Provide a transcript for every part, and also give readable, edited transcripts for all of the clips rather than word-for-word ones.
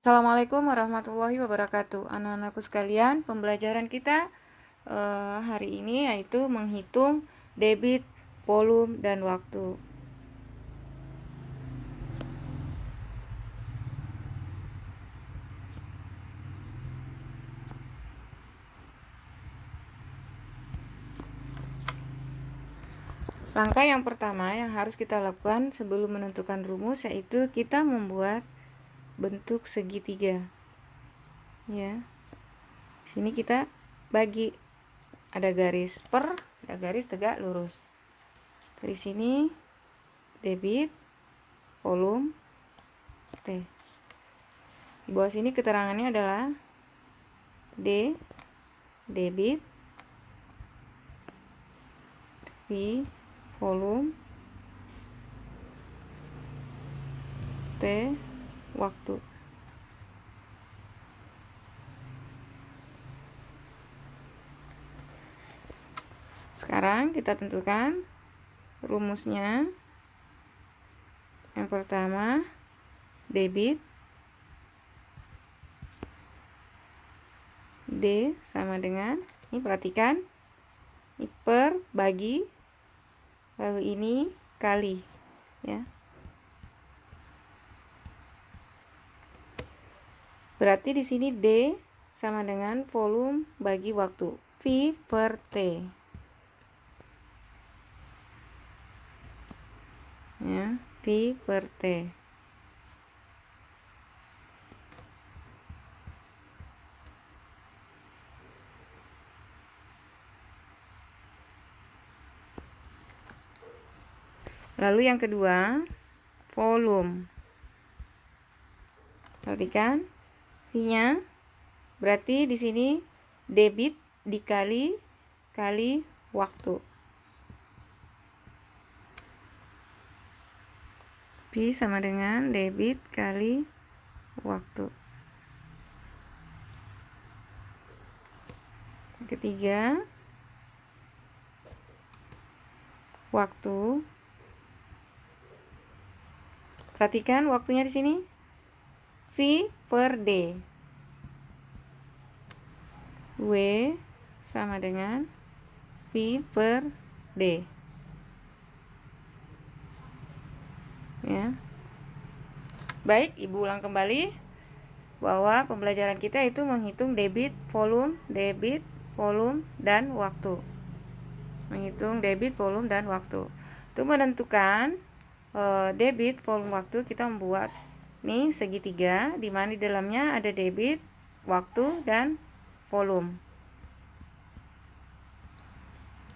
Assalamualaikum warahmatullahi wabarakatuh. Anak-anakku sekalian, pembelajaran kita hari ini yaitu menghitung debit, volume, dan waktu. Langkah yang pertama yang harus kita lakukan sebelum menentukan rumus yaitu kita membuat bentuk segitiga. Ya. Sini kita bagi, ada garis per, ada garis tegak lurus. Dari sini debit, volume, T. Di bawah sini keterangannya adalah D, debit, V, volume, T, waktu. Sekarang kita tentukan rumusnya. Yang pertama, debit, D sama dengan, ini perhatikan, ini per, bagi, lalu ini kali, ya. Berarti di sini D sama dengan volume bagi waktu, V per T. Ya, V per T. Lalu yang kedua, volume. Perhatikan, V-nya berarti di sini debit dikali waktu. V sama dengan debit kali waktu. Ketiga, waktu. Perhatikan waktunya di sini V per D. W sama dengan V per D. Ya. Baik, Ibu ulang kembali bahwa pembelajaran kita itu menghitung debit, volume, dan waktu. Menghitung debit, volume, dan waktu. Untuk menentukan debit, volume, waktu, kita membuat nih segitiga di mana di dalamnya ada debit, waktu, dan volume.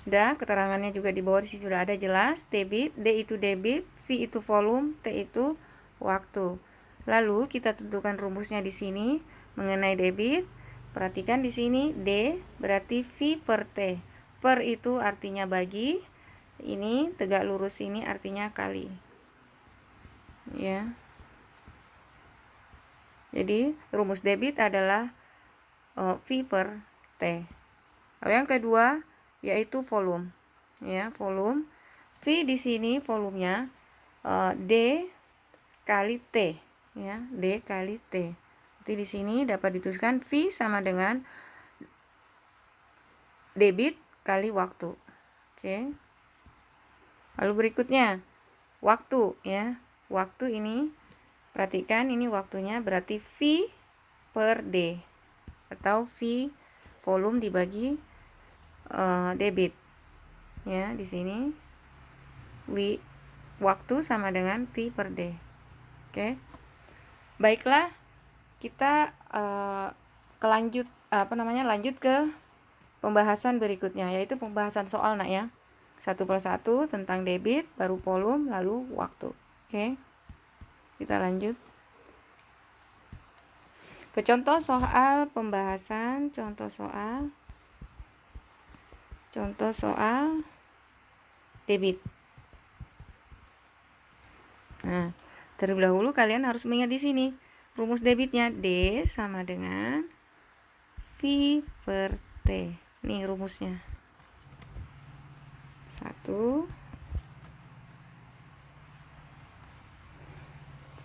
Udah, keterangannya juga di bawah sini sudah ada jelas. Debit, D itu debit, V itu volume, T itu waktu. Lalu kita tentukan rumusnya di sini mengenai debit. Perhatikan di sini D berarti V per T. Per itu artinya bagi. Ini tegak lurus ini artinya kali. Ya. Jadi rumus debit adalah V per T. Lalu yang kedua yaitu volume. Ya, volume. V di sini volumenya D kali T, ya, D kali T. Jadi di sini dapat dituliskan V sama dengan debit kali waktu. Oke. Lalu berikutnya waktu, ya. Waktu ini perhatikan ini waktunya berarti V per D atau V volume dibagi debit. Ya, di sini waktu sama dengan V per D. Oke. Baiklah, kita lanjut ke pembahasan berikutnya, yaitu pembahasan soal nak ya. Satu persatu tentang debit, baru volume, lalu waktu. Oke. Kita lanjut ke contoh soal pembahasan, contoh soal debit. Nah, terlebih dahulu kalian harus mengingat di sini rumus debitnya D sama dengan V per T. Nih rumusnya. 1.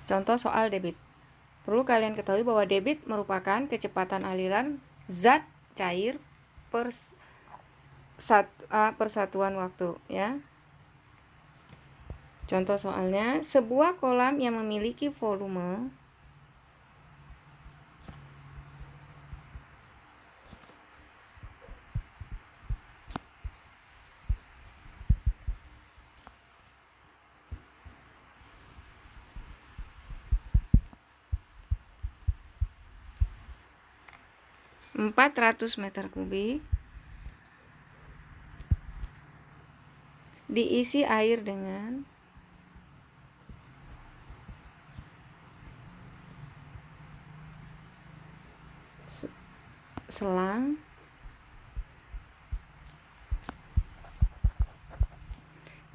Contoh soal debit. Perlu kalian ketahui bahwa debit merupakan kecepatan aliran zat cair per satuan waktu, ya. Contoh soalnya, sebuah kolam yang memiliki volume (400 meter kubik) diisi air dengan selang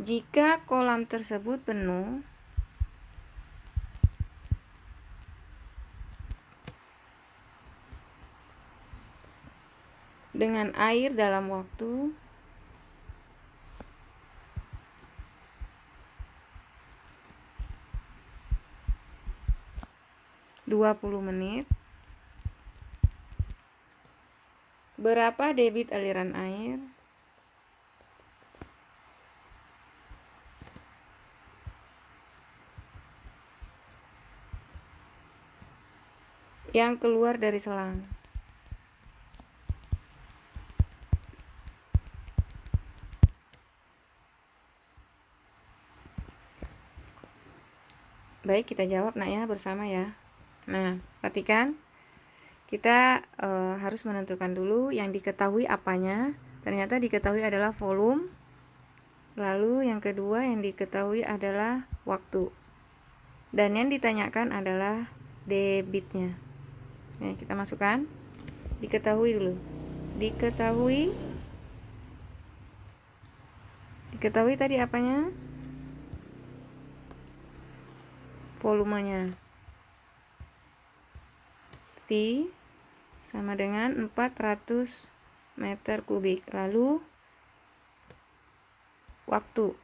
jika kolam tersebut penuh dengan air dalam waktu 20 menit. Berapa debit aliran air? Yang keluar dari selang. Baik, kita jawab nak ya bersama ya. Nah, perhatikan. Kita harus menentukan dulu yang diketahui apanya. Ternyata diketahui adalah volume. Lalu yang kedua yang diketahui adalah waktu. Dan yang ditanyakan adalah debitnya. Nah, kita masukkan. Diketahui dulu. Diketahui tadi apanya? Volumenya. P sama dengan 400 meter kubik. Lalu waktu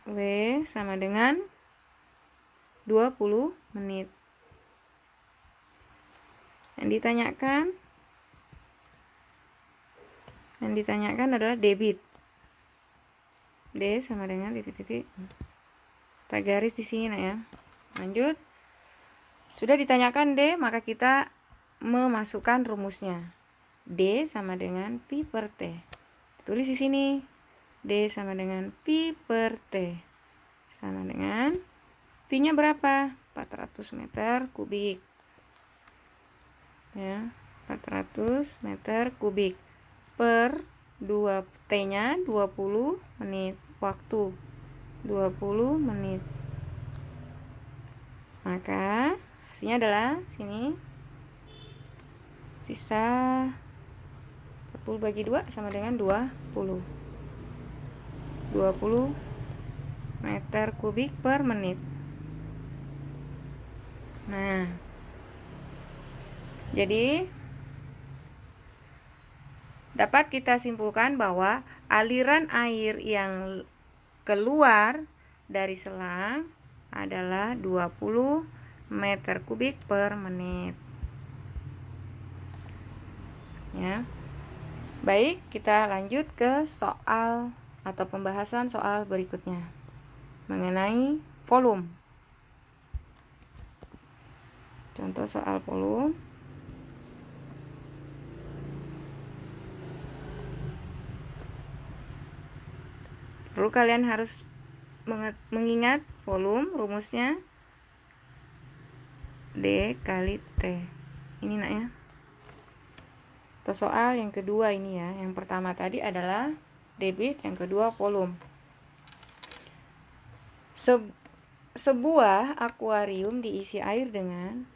W sama dengan 20 menit. Yang ditanyakan adalah debit. D sama dengan titik-titik. Kita garis di sini nah ya. Lanjut. Sudah ditanyakan D, maka kita memasukkan rumusnya. D sama dengan pi per T. Tulis di sini. D sama dengan pi per T. Sama dengan Pi-nya berapa? 400 meter kubik. Ya, 400 meter kubik per 2 T-nya 20 menit. Waktu 20 menit. Maka hasilnya adalah sini sisa 40 bagi 2 sama dengan 20 meter kubik per menit. Nah, jadi dapat kita simpulkan bahwa aliran air yang keluar dari selang adalah 20 meter kubik per menit. Ya. Baik, kita lanjut ke soal atau pembahasan soal berikutnya mengenai volume. Contoh soal volume. Perlu kalian harus mengingat volume, rumusnya D kali T. Ini nak ya. Atau soal yang kedua ini ya. Yang pertama tadi adalah debit, yang kedua volume. Sebuah akuarium diisi air dengan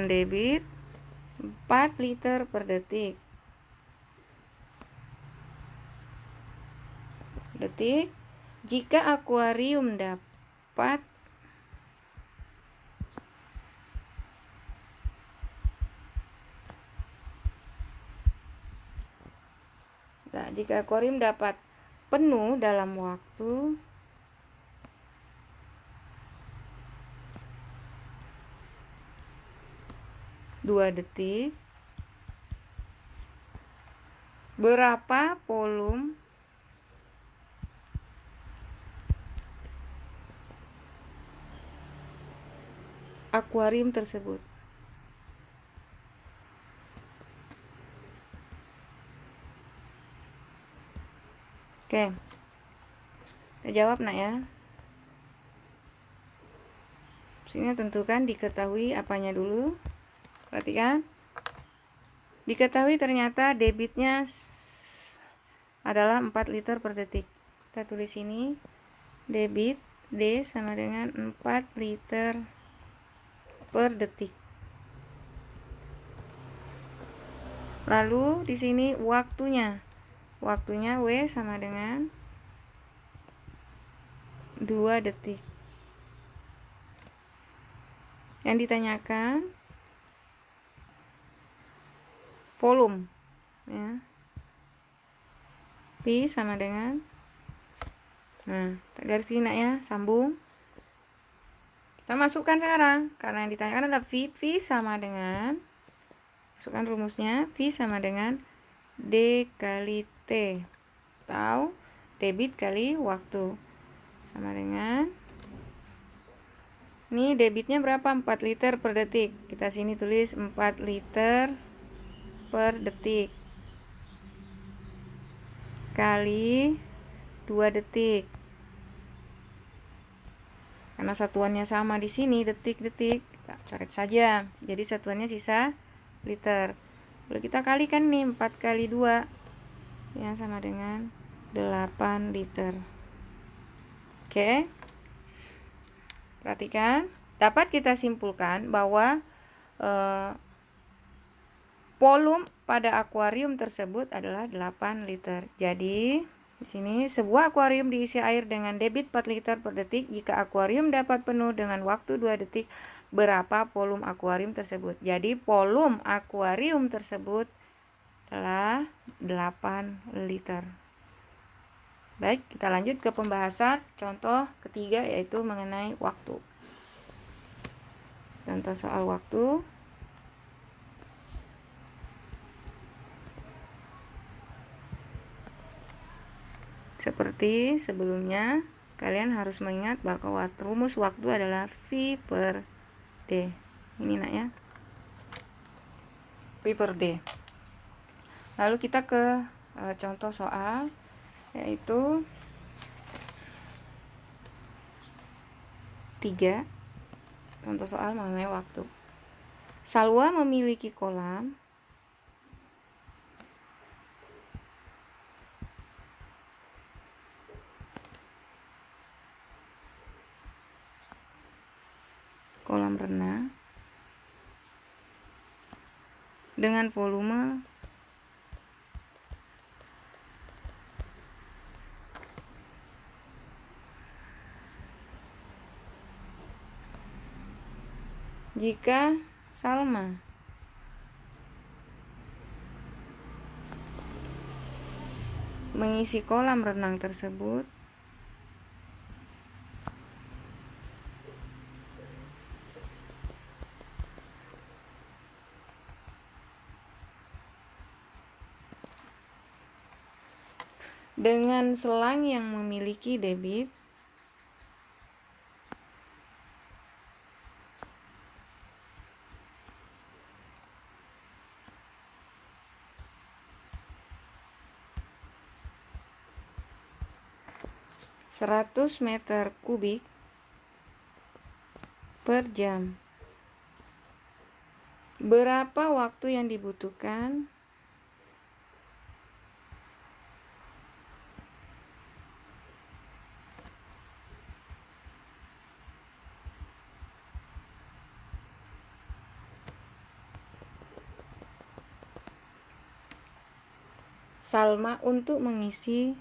debit 4 liter per detik. Jika akuarium dapat Nah, jika akuarium dapat penuh dalam waktu 2 detik, berapa volume akuarium tersebut? Oke, kita jawab nak ya. Sini tentukan diketahui apanya dulu. Perhatikan. Diketahui ternyata debitnya adalah 4 liter per detik. Kita tulis ini debit D sama dengan 4 liter per detik. Lalu di sini waktunya. Waktunya W sama dengan 2 detik. Yang ditanyakan volume ya. P sama dengan, nah, garis ini nak ya, sambung. Kita masukkan sekarang, karena yang ditanyakan adalah V. V sama dengan, masukkan rumusnya, V sama dengan D kali T, atau debit kali waktu, sama dengan, ini debitnya berapa? 4 liter per detik. Kita sini tulis 4 liter per detik kali 2 detik. Karena satuannya sama di sini, detik-detik, kita coret saja. Jadi satuannya sisa liter. Boleh kita kalikan nih, 4 kali 2 yang sama dengan 8 liter. Oke. Perhatikan, dapat kita simpulkan bahwa volume pada akuarium tersebut adalah 8 liter. Jadi, di sini sebuah akuarium diisi air dengan debit 4 liter per detik. Jika akuarium dapat penuh dengan waktu 2 detik, berapa volume akuarium tersebut? Jadi, volume akuarium tersebut adalah 8 liter. Baik, kita lanjut ke pembahasan contoh ketiga, yaitu mengenai waktu. Contoh soal waktu. Seperti sebelumnya, kalian harus mengingat bahwa rumus waktu adalah V per D. Ini nak ya, V per D. Lalu kita ke contoh soal, yaitu 3. Contoh soal mengenai waktu. Salwa memiliki kolam renang dengan volume 5. Jika Salma mengisi kolam renang tersebut dengan selang yang memiliki debit (100 meter kubik per jam), berapa waktu yang dibutuhkan Salma untuk mengisi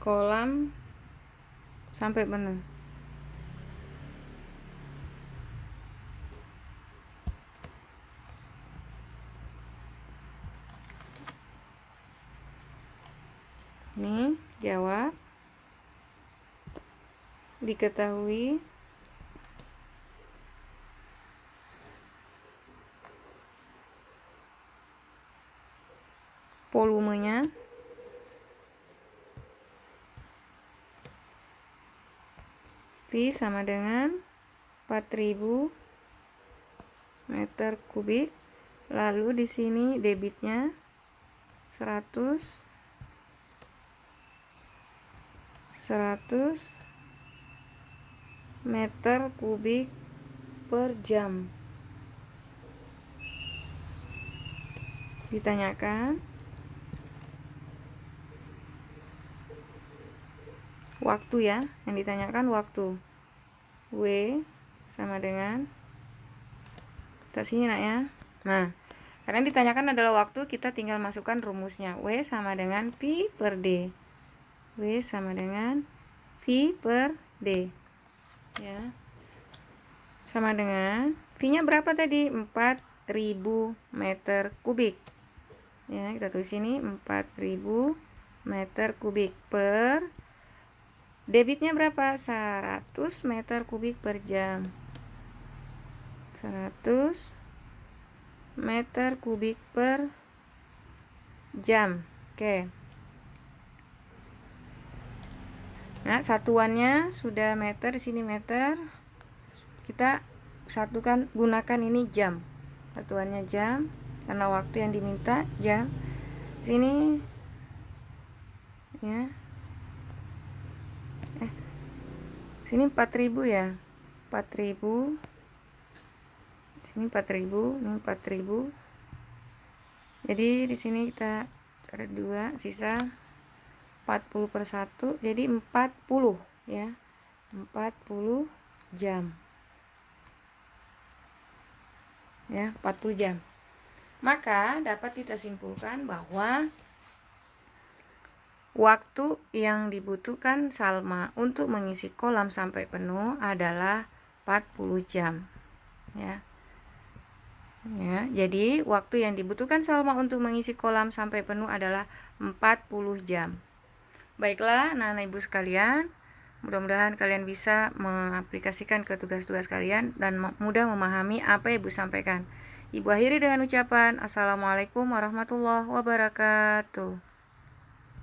kolam sampai penuh. jawab. Diketahui. Volumenya. V sama dengan 4000 meter kubik. Lalu di sini debitnya 100 meter kubik per jam. Ditanyakan waktu ya, yang ditanyakan waktu. W sama dengan, kita sini nak ya. Nah, karena yang ditanyakan adalah waktu, kita tinggal masukkan rumusnya. W sama dengan V per D. W sama dengan V per D. Ya. Sama dengan V-nya berapa tadi? 4000 meter kubik. Ya, kita tulis sini 4000 meter kubik per debitnya berapa? 100 meter kubik per jam. 100 meter kubik per jam. Oke. Nah, satuannya sudah meter, di sini meter. Kita satukan, gunakan ini jam. Satuannya jam karena waktu yang diminta jam. Sini ya. Sini 4000 ya. 4000. Sini 4000, ini 4000. Jadi di sini kita ada 2, sisa 40 per 1, jadi 40 ya. 40 jam. Ya, 40 jam. Maka dapat kita simpulkan bahwa waktu yang dibutuhkan Salma untuk mengisi kolam sampai penuh adalah 40 jam. Ya. Ya, jadi waktu yang dibutuhkan Salma untuk mengisi kolam sampai penuh adalah 40 jam. Baiklah, anak-anak ibu sekalian, mudah-mudahan kalian bisa mengaplikasikan ke tugas-tugas kalian dan mudah memahami apa yang ibu sampaikan. Ibu akhiri dengan ucapan Assalamualaikum warahmatullahi wabarakatuh.